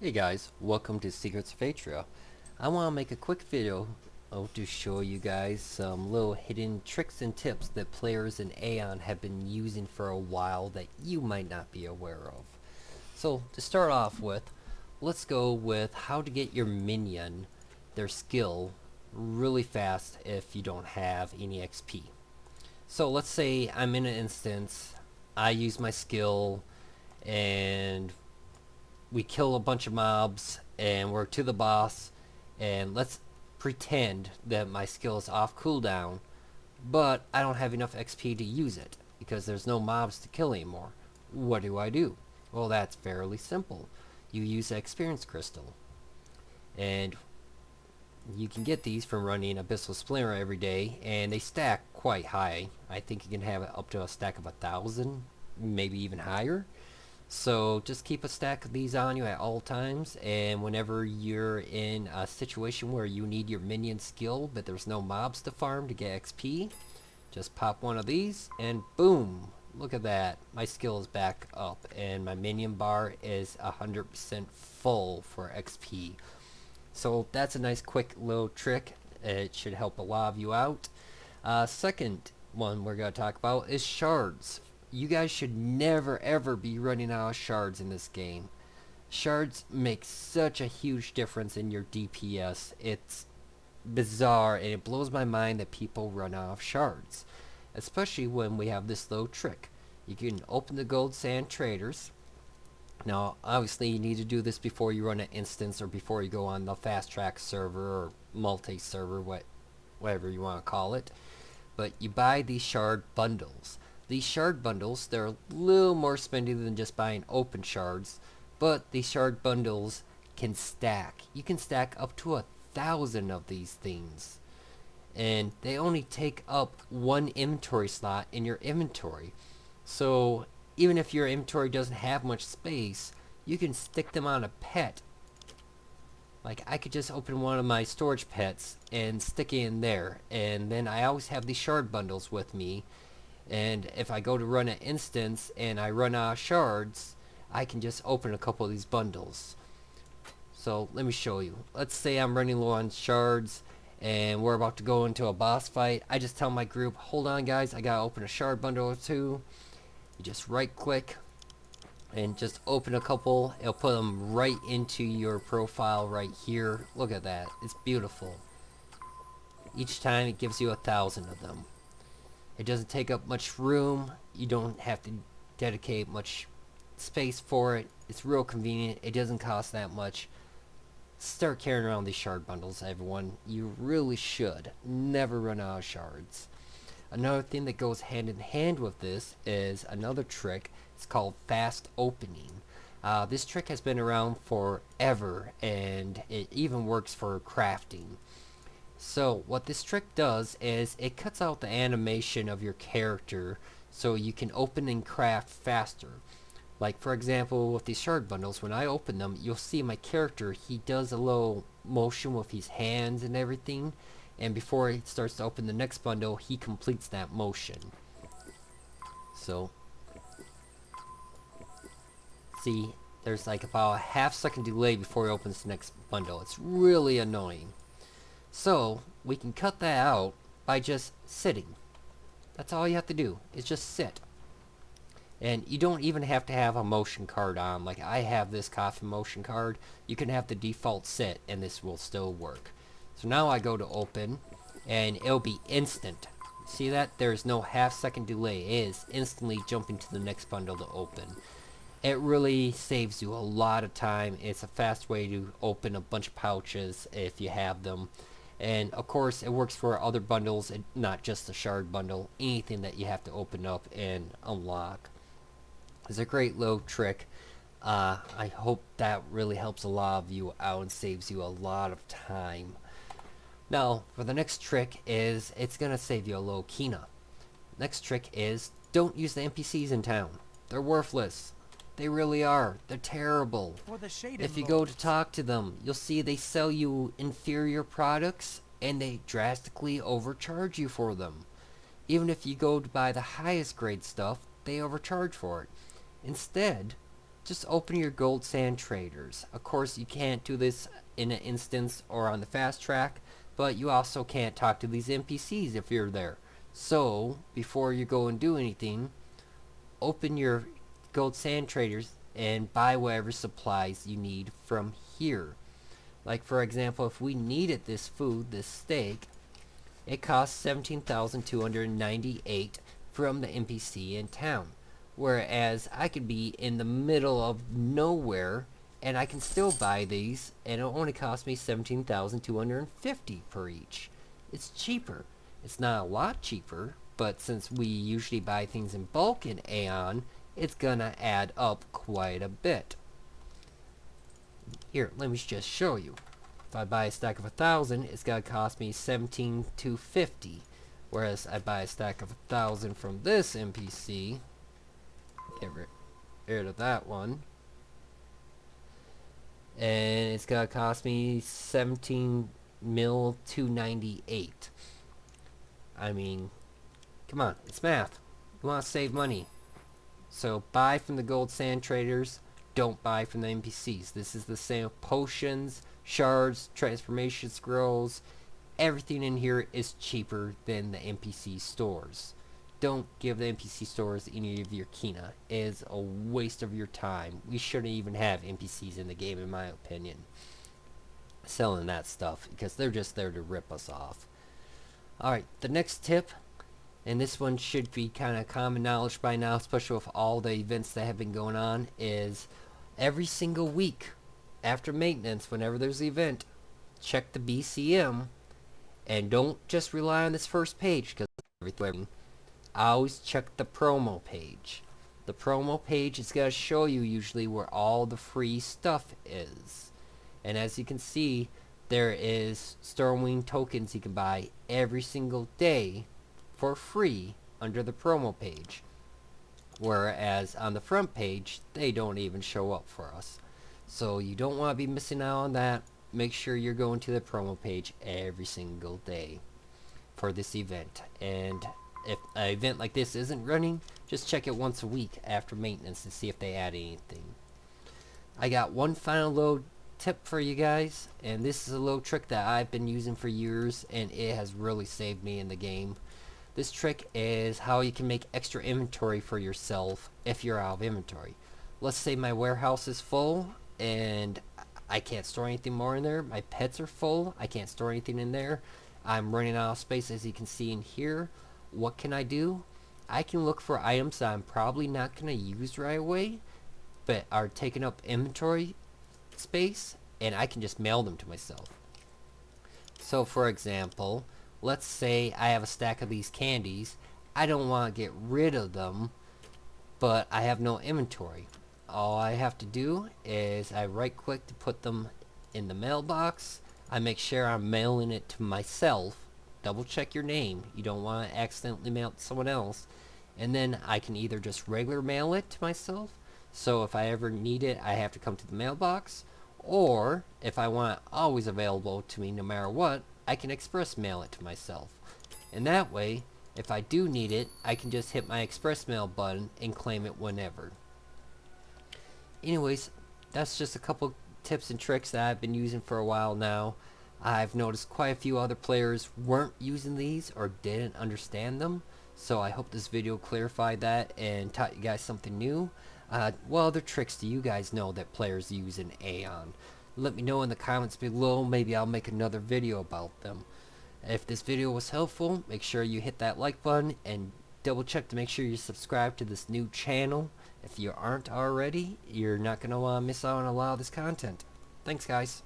Hey guys, welcome to Secrets of Atria. I want to make a quick video to show you guys some little hidden tricks and tips that players in Aion have been using for a while that you might not be aware of. So to start off with, let's go with how to get your minion, their skill, really fast if you don't have any XP. So let's say I'm in an instance, I use my skill and we kill a bunch of mobs and we're to the boss, and let's pretend that my skill is off cooldown, but I don't have enough XP to use it because there's no mobs to kill anymore. What do? Well, that's fairly simple. You use the experience crystal, and you can get these from running Abyssal Splinter every day, and they stack quite high. I think you can have it up to a stack of 1,000, maybe even higher. So just keep a stack of these on you at all times, and whenever you're in a situation where you need your minion skill but there's no mobs to farm to get XP, just pop one of these and boom, look at that, my skill is back up and my minion bar is 100% full for XP. So that's a nice quick little trick. It should help a lot of you out. Second one we're going to talk about is shards. You guys should never ever be running out of shards in this game. Shards make such a huge difference in your DPS. It's bizarre, and it blows my mind that people run out of shards. Especially when we have this little trick. You can open the gold sand traders. Now, obviously you need to do this before you run an instance or before you go on the fast track server or multi-server, whatever you want to call it. But you buy these shard bundles. These shard bundles, they're a little more spendy than just buying open shards, but these shard bundles can stack. You can stack up to 1,000 of these things. And they only take up one inventory slot in your inventory. So even if your inventory doesn't have much space, you can stick them on a pet. Like, I could just open one of my storage pets and stick it in there, and then I always have these shard bundles with me. And if I go to run an instance and I run out of shards, I can just open a couple of these bundles. So let me show you. Let's say I'm running low on shards and we're about to go into a boss fight. I just tell my group, hold on guys, I gotta open a shard bundle or two. You just right click and just open a couple. It'll put them right into your profile right here. Look at that, it's beautiful. Each time it gives you 1,000 of them. It doesn't take up much room. You don't have to dedicate much space for it. It's real convenient. It doesn't cost that much. Start carrying around these shard bundles, everyone. You really should. Never run out of shards. Another thing that goes hand in hand with this is another trick. It's called fast opening. This trick has been around forever, and it even works for crafting. So what this trick does is it cuts out the animation of your character so you can open and craft faster. Like for example with these shard bundles, when I open them, you'll see my character, he does a little motion with his hands and everything, and before he starts to open the next bundle, he completes that motion. So see, there's like about a half-second delay before he opens the next bundle. It's really annoying. So we can cut that out by just sitting. That's all you have to do, is just sit. And you don't even have to have a motion card on. Like I have this coffee motion card. You can have the default sit and this will still work. So now I go to open and it'll be instant. See that? There's no half-second delay. It is instantly jumping to the next bundle to open. It really saves you a lot of time. It's a fast way to open a bunch of pouches if you have them. And of course it works for other bundles, and not just the shard bundle. Anything that you have to open up and unlock. It's a great little trick. I hope that really helps a lot of you out and saves you a lot of time. Now for the next trick is, it's gonna save you a little Kina. Next trick is, don't use the NPCs in town. They're worthless. They really are. They're terrible. If you go to talk to them, you'll see they sell you inferior products and they drastically overcharge you for them. Even if you go to buy the highest grade stuff, they overcharge for it. Instead, just open your gold sand traders. Of course, you can't do this in an instance or on the fast track, but you also can't talk to these NPCs if you're there. So, before you go and do anything, open your gold sand traders and buy whatever supplies you need from here. Like for example, if we needed this food, this steak, it costs 17,298 from the NPC in town. Whereas I could be in the middle of nowhere and I can still buy these and it'll only cost me 17,250 per each. It's cheaper. It's not a lot cheaper, but since we usually buy things in bulk in Aion, it's gonna add up quite a bit. Here, let me just show you. If I buy a stack of 1,000, it's gonna cost me 17,250. Whereas I buy a stack of 1,000 from this NPC, get rid of that one, and it's gonna cost me 17,298. I mean, come on, it's math. You want to save money, so buy from the gold sand traders. Don't buy from the NPCs. This is the same with potions, shards, transformation scrolls. Everything in here is cheaper than the NPC stores. Don't give the NPC stores any of your Kina. It is a waste of your time. We shouldn't even have NPCs in the game, in my opinion, selling that stuff, because they're just there to rip us off. Alright, the next tip, and this one should be kind of common knowledge by now, especially with all the events that have been going on, is every single week after maintenance, whenever there's an event, check the BCM, and don't just rely on this first page, because everything. Always check the promo page. The promo page is going to show you usually where all the free stuff is. And as you can see, there is Stormwing tokens you can buy every single day for free under the promo page. Whereas on the front page, they don't even show up for us. So you don't want to be missing out on that. Make sure you're going to the promo page every single day for this event. And if an event like this isn't running, just check it once a week after maintenance to see if they add anything. I got one final little tip for you guys, and this is a little trick that I've been using for years, and it has really saved me in the game. This trick is how you can make extra inventory for yourself if you're out of inventory. Let's say my warehouse is full and I can't store anything more in there. My pets are full. I can't store anything in there. I'm running out of space, as you can see in here. What can I do? I can look for items that I'm probably not going to use right away, but are taking up inventory space, and I can just mail them to myself. So for example, let's say I have a stack of these candies. I don't want to get rid of them, but I have no inventory. All I have to do is I right click to put them in the mailbox. I make sure I'm mailing it to myself. Double check your name. You don't want to accidentally mail it to someone else. And then I can either just regular mail it to myself, so if I ever need it I have to come to the mailbox, or if I want it always available to me no matter what, I can express mail it to myself. And that way, if I do need it, I can just hit my express mail button and claim it whenever. Anyways, that's just a couple tips and tricks that I've been using for a while now. I've noticed quite a few other players weren't using these or didn't understand them, so I hope this video clarified that and taught you guys something new. What other tricks do you guys know that players use in Aion? Let me know in the comments below. Maybe I'll make another video about them. If this video was helpful, make sure you hit that like button and double check to make sure you subscribe to this new channel. If you aren't already, you're not going to want to miss out on a lot of this content. Thanks guys.